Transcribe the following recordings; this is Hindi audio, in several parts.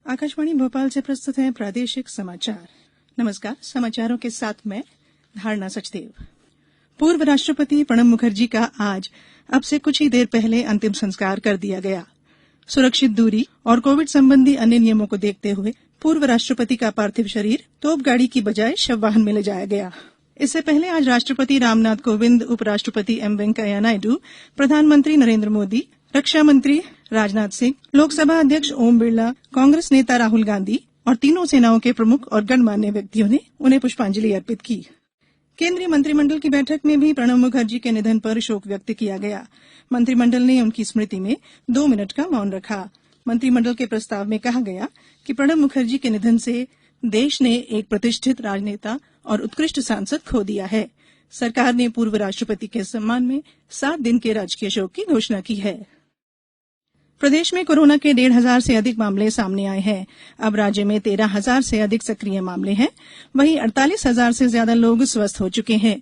आकाशवाणी भोपाल से प्रस्तुत है प्रादेशिक समाचार। नमस्कार, समाचारों के साथ मैं धारणा सचदेव। पूर्व राष्ट्रपति प्रणब मुखर्जी का आज अब से कुछ ही देर पहले अंतिम संस्कार कर दिया गया। सुरक्षित दूरी और कोविड संबंधी अन्य नियमों को देखते हुए पूर्व राष्ट्रपति का पार्थिव शरीर तोपगाड़ी की बजाय शव वाहन में ले जाया गया। इससे पहले आज राष्ट्रपति रामनाथ कोविंद, उपराष्ट्रपति एम वेंकैया नायडू, प्रधानमंत्री नरेंद्र मोदी, रक्षा मंत्री राजनाथ सिंह, लोकसभा अध्यक्ष ओम बिरला, कांग्रेस नेता राहुल गांधी और तीनों सेनाओं के प्रमुख और गणमान्य व्यक्तियों ने उन्हें पुष्पांजलि अर्पित की। केंद्रीय मंत्रिमंडल की बैठक में भी प्रणब मुखर्जी के निधन पर शोक व्यक्त किया गया। मंत्रिमंडल ने उनकी स्मृति में 2 मिनट का मौन रखा। मंत्रिमंडल के प्रस्ताव में कहा गया कि प्रणब मुखर्जी के निधन से देश ने एक प्रतिष्ठित राजनेता और उत्कृष्ट सांसद खो दिया है। सरकार ने पूर्व राष्ट्रपति के सम्मान में 7 दिन के राजकीय शोक की घोषणा की है। प्रदेश में कोरोना के 1,500 से अधिक मामले सामने आए हैं। अब राज्य में 13,000 से अधिक सक्रिय मामले हैं। वहीं 48,000 से ज्यादा लोग स्वस्थ हो चुके हैं।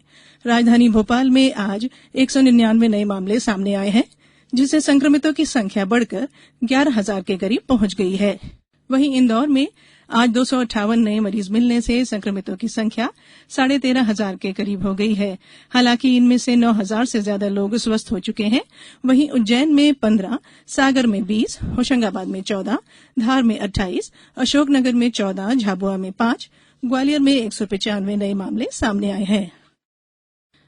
राजधानी भोपाल में आज 199 नए मामले सामने आए हैं, जिससे संक्रमितों की संख्या बढ़कर 11,000 के करीब पहुंच गई है। वहीं इंदौर में आज 258 नए मरीज मिलने से संक्रमितों की संख्या 13,500 के करीब हो गई है। हालांकि इनमें से 9,000 से ज्यादा लोग स्वस्थ हो चुके हैं। वहीं उज्जैन में 15, सागर में 20, होशंगाबाद में 14, धार में 28, अशोकनगर में 14, झाबुआ में 5, ग्वालियर में 195 नए मामले सामने आए हैं।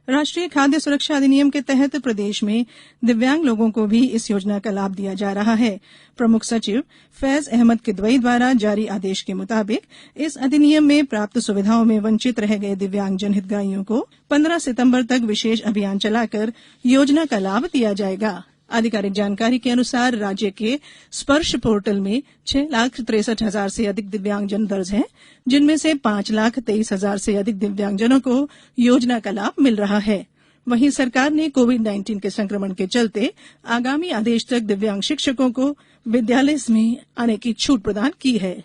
राष्ट्रीय खाद्य सुरक्षा अधिनियम के तहत प्रदेश में दिव्यांग लोगों को भी इस योजना का लाभ दिया जा रहा है। प्रमुख सचिव फैज अहमद किदवई द्वारा जारी आदेश के मुताबिक इस अधिनियम में प्राप्त सुविधाओं में वंचित रह गए दिव्यांगजन हितग्राहियों को 15 सितंबर तक विशेष अभियान चलाकर योजना का लाभ दिया जाएगा। आधिकारिक जानकारी के अनुसार राज्य के स्पर्श पोर्टल में 6,63,000 से अधिक दिव्यांगजन दर्ज हैं, जिनमें से 5,23,000 से अधिक दिव्यांगजनों को योजना का लाभ मिल रहा है। वहीं सरकार ने कोविड-19 के संक्रमण के चलते आगामी आदेश तक दिव्यांग शिक्षकों को विद्यालय में आने की छूट प्रदान की है।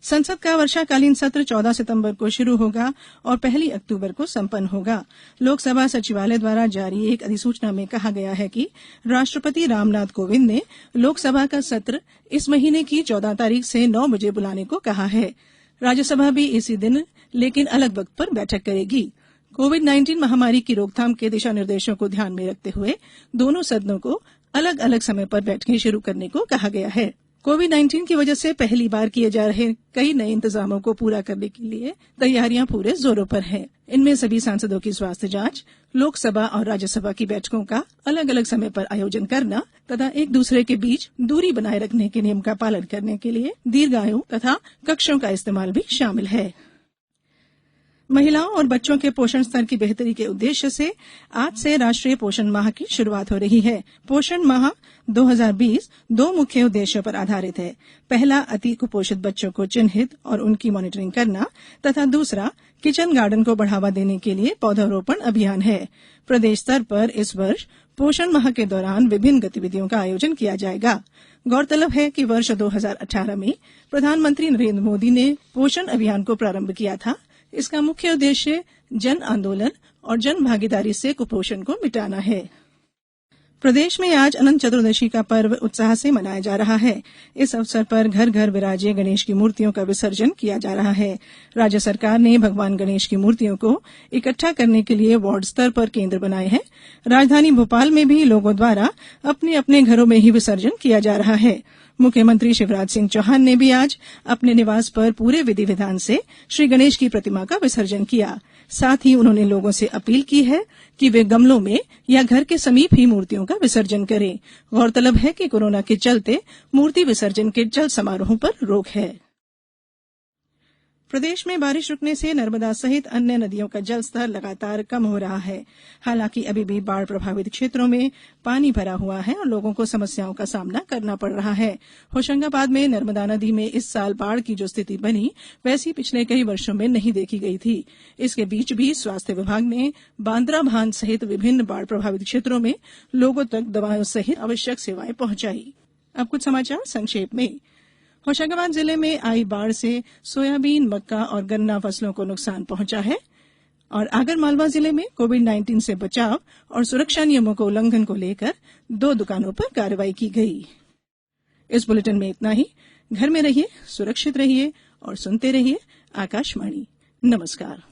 संसद का वर्षाकालीन सत्र 14 सितंबर को शुरू होगा और 1 अक्टूबर को संपन्न होगा। लोकसभा सचिवालय द्वारा जारी एक अधिसूचना में कहा गया है कि राष्ट्रपति रामनाथ कोविंद ने लोकसभा का सत्र इस महीने की 14 तारीख से 9 बजे बुलाने को कहा है। राज्यसभा भी इसी दिन लेकिन अलग वक्त पर बैठक करेगी। कोविड-19 महामारी की रोकथाम के दिशा निर्देशों को ध्यान में रखते हुए दोनों सदनों को अलग अलग समय पर बैठकें शुरू करने को कहा गया है। कोविड-19 की वजह से पहली बार किए जा रहे कई नए इंतजामों को पूरा करने के लिए तैयारियां पूरे जोरों पर हैं। इनमें सभी सांसदों की स्वास्थ्य जांच, लोकसभा और राज्यसभा की बैठकों का अलग अलग समय पर आयोजन करना तथा एक दूसरे के बीच दूरी बनाए रखने के नियम का पालन करने के लिए दीर्घायु तथा कक्षों का इस्तेमाल भी शामिल है। महिलाओं और बच्चों के पोषण स्तर की बेहतरी के उद्देश्य से आज से राष्ट्रीय पोषण माह की शुरुआत हो रही है। पोषण माह 2020 2 मुख्य उद्देश्यों पर आधारित है। पहला, अति कुपोषित बच्चों को चिन्हित और उनकी मॉनिटरिंग करना तथा दूसरा, किचन गार्डन को बढ़ावा देने के लिए पौधारोपण अभियान है। प्रदेश स्तर पर इस वर्ष पोषण माह के दौरान विभिन्न गतिविधियों का आयोजन किया जाएगा। गौरतलब है कि वर्ष 2018 में प्रधानमंत्री नरेंद्र मोदी ने पोषण अभियान को प्रारंभ किया था। इसका मुख्य उद्देश्य जन आंदोलन और जन भागीदारी से कुपोषण को मिटाना है। प्रदेश में आज अनंत चतुर्दशी का पर्व उत्साह से मनाया जा रहा है। इस अवसर पर घर घर विराजे गणेश की मूर्तियों का विसर्जन किया जा रहा है। राज्य सरकार ने भगवान गणेश की मूर्तियों को इकट्ठा करने के लिए वार्ड स्तर पर केंद्र बनाए हैं। राजधानी भोपाल में भी लोगों द्वारा अपने अपने घरों में ही विसर्जन किया जा रहा है। मुख्यमंत्री शिवराज सिंह चौहान ने भी आज अपने निवास पर पूरे विधि विधान से श्री गणेश की प्रतिमा का विसर्जन किया। साथ ही उन्होंने लोगों से अपील की है कि वे गमलों में या घर के समीप ही मूर्तियों का विसर्जन करें। गौरतलब है कि कोरोना के चलते मूर्ति विसर्जन के जल समारोहों पर रोक है। प्रदेश में बारिश रुकने से नर्मदा सहित अन्य नदियों का जलस्तर लगातार कम हो रहा है। हालांकि अभी भी बाढ़ प्रभावित क्षेत्रों में पानी भरा हुआ है और लोगों को समस्याओं का सामना करना पड़ रहा है। होशंगाबाद में नर्मदा नदी में इस साल बाढ़ की जो स्थिति बनी, वैसी पिछले कई वर्षों में नहीं देखी गई थी। इसके बीच भी स्वास्थ्य विभाग ने बांद्रा भान सहित विभिन्न बाढ़ प्रभावित क्षेत्रों में लोगों तक दवाओं सहित आवश्यक सेवाएं पहुंचाई। अब कुछ समाचार संक्षेप में। होशंगाबाद जिले में आई बाढ़ से सोयाबीन, मक्का और गन्ना फसलों को नुकसान पहुंचा है और आगरमालवा जिले में कोविड-19 से बचाव और सुरक्षा नियमों के उल्लंघन को लेकर 2 दुकानों पर कार्रवाई की गई। इस बुलेटिन में इतना ही। घर में रहिए, सुरक्षित रहिए और सुनते रहिए आकाशवाणी। नमस्कार।